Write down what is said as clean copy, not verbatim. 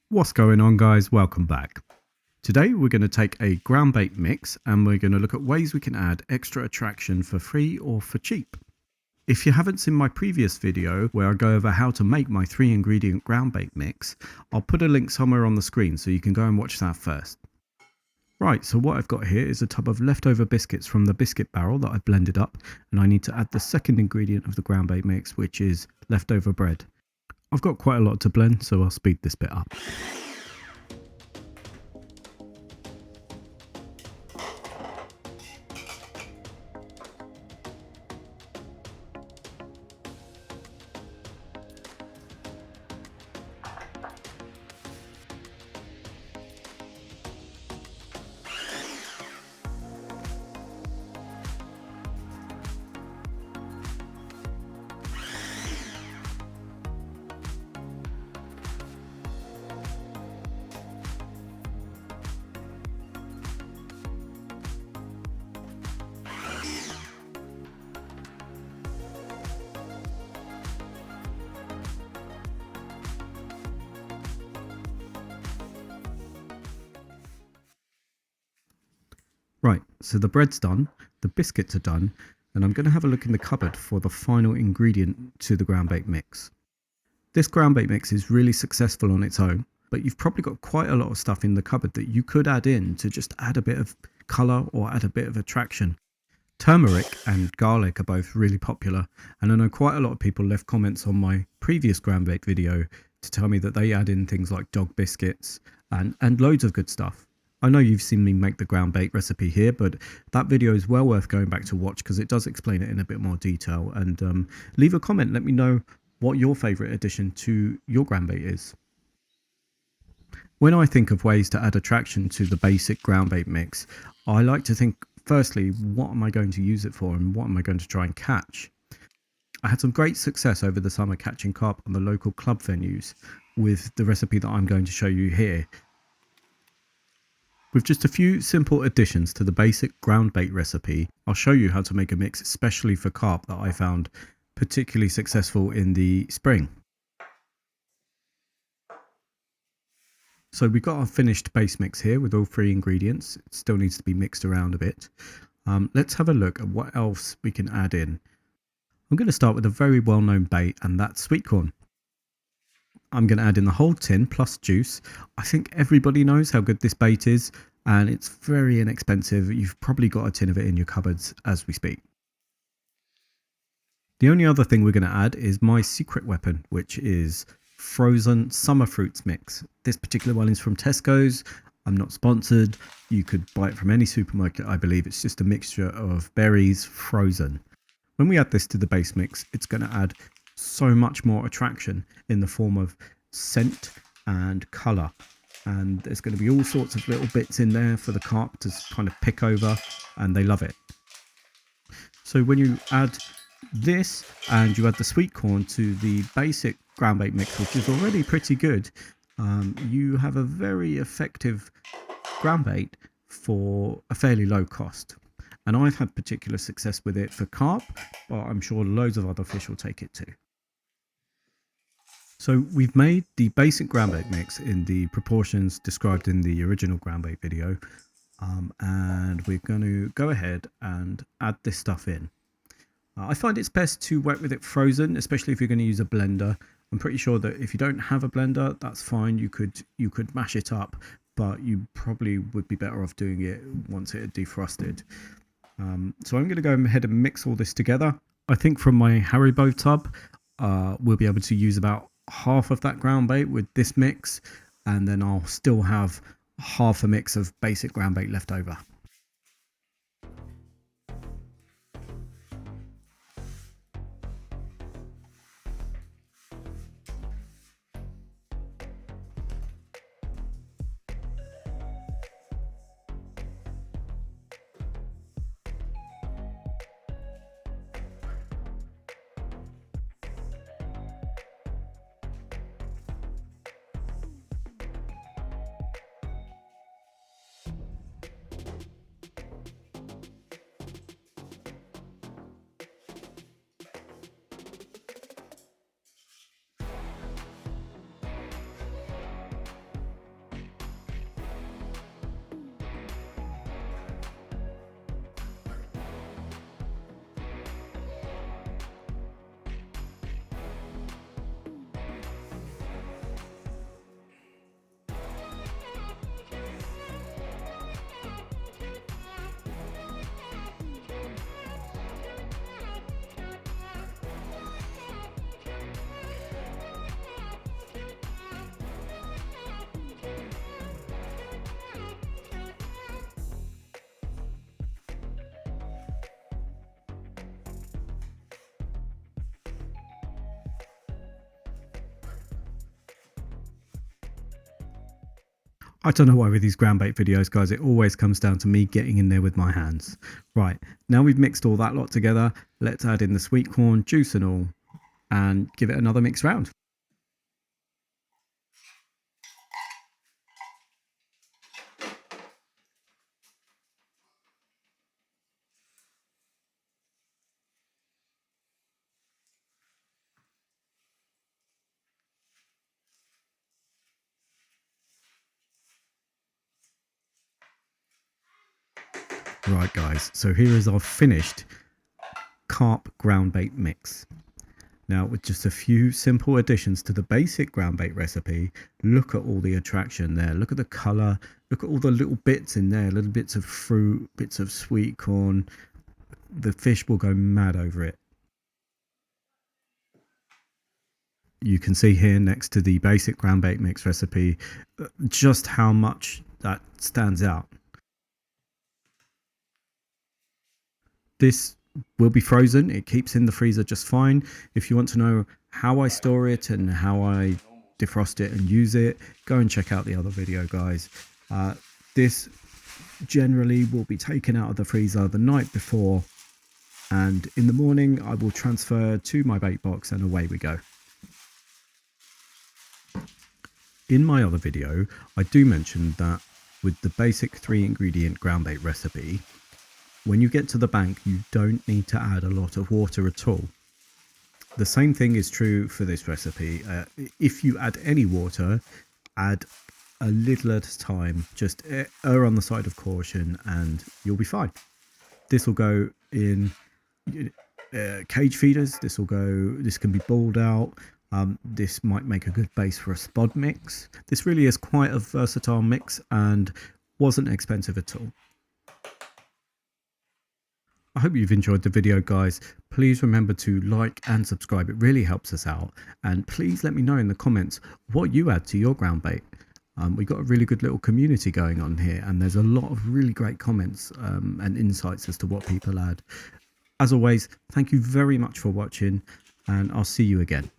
What's going on, guys? Welcome back. Today we're going to take a ground bait mix and we're going to look at ways we can add extra attraction for free or for cheap. If you haven't seen my previous video where I go over how to make my 3-ingredient ground bait mix, I'll put a link somewhere on the screen so you can go and watch that first. Right, so what I've got here is a tub of leftover biscuits from the biscuit barrel that I've blended up, and I need to add the second ingredient of the ground bait mix, which is leftover bread. I've got quite a lot to blend, so I'll speed this bit up. Right, so the bread's done, the biscuits are done, and I'm going to have a look in the cupboard for the final ingredient to the ground bait mix. This ground bait mix is really successful on its own, but you've probably got quite a lot of stuff in the cupboard that you could add in to just add a bit of colour or add a bit of attraction. Turmeric and garlic are both really popular, and I know quite a lot of people left comments on my previous ground bait video to tell me that they add in things like dog biscuits and loads of good stuff. I know you've seen me make the ground bait recipe here, but that video is well worth going back to watch because it does explain it in a bit more detail. And leave a comment, let me know what your favourite addition to your ground bait is. When I think of ways to add attraction to the basic ground bait mix, I like to think, firstly, what am I going to use it for and what am I going to try and catch? I had some great success over the summer catching carp on the local club venues with the recipe that I'm going to show you here. With just a few simple additions to the basic ground bait recipe, I'll show you how to make a mix especially for carp that I found particularly successful in the spring. So we've got our finished base mix here with all 3 ingredients. It still needs to be mixed around a bit. Let's have a look at what else we can add in. I'm going to start with a very well-known bait, and that's sweet corn. I'm going to add in the whole tin plus juice. I think everybody knows how good this bait is, and it's very inexpensive. You've probably got a tin of it in your cupboards as we speak. The only other thing we're going to add is my secret weapon, which is frozen summer fruits mix. This particular one is from Tesco's. I'm not sponsored. You could buy it from any supermarket, I believe. It's just a mixture of berries frozen. When we add this to the base mix, it's going to add so much more attraction in the form of scent and colour, and there's going to be all sorts of little bits in there for the carp to kind of pick over, and they love it. So when you add this and you add the sweet corn to the basic ground bait mix, which is already pretty good, you have a very effective ground bait for a fairly low cost. And I've had particular success with it for carp, but I'm sure loads of other fish will take it too. So we've made the basic ground bait mix in the proportions described in the original ground bait video, and we're going to go ahead and add this stuff in. I find it's best to work with it frozen, especially if you're going to use a blender. I'm pretty sure that if you don't have a blender, that's fine. You could mash it up, but you probably would be better off doing it once it had defrosted. So I'm going to go ahead and mix all this together. I think from my Haribo tub, we'll be able to use about half of that ground bait with this mix, and then I'll still have half a mix of basic ground bait left over. I don't know why with these ground bait videos, guys, it always comes down to me getting in there with my hands. Right, now we've mixed all that lot together, let's add in the sweet corn, juice and all, and give it another mix round. Right guys, so here is our finished carp ground bait mix. Now with just a few simple additions to the basic ground bait recipe, look at all the attraction there, look at the colour, look at all the little bits in there, little bits of fruit, bits of sweet corn. The fish will go mad over it. You can see here next to the basic ground bait mix recipe just how much that stands out. This will be frozen, it keeps in the freezer just fine. If you want to know how I store it and how I defrost it and use it, go and check out the other video, guys. This generally will be taken out of the freezer the night before, and in the morning I will transfer to my bait box and away we go. In my other video, I do mention that with the basic 3-ingredient ground bait recipe, when you get to the bank, you don't need to add a lot of water at all. The same thing is true for this recipe. If you add any water, add a little at a time. Just err on the side of caution and you'll be fine. This will go in cage feeders. This can be balled out. This might make a good base for a spod mix. This really is quite a versatile mix and wasn't expensive at all. I hope you've enjoyed the video, guys. Please remember to like and subscribe. It really helps us out. And please let me know in the comments what you add to your ground bait. We've got a really good little community going on here, and there's a lot of really great comments and insights as to what people add. As always, thank you very much for watching, and I'll see you again.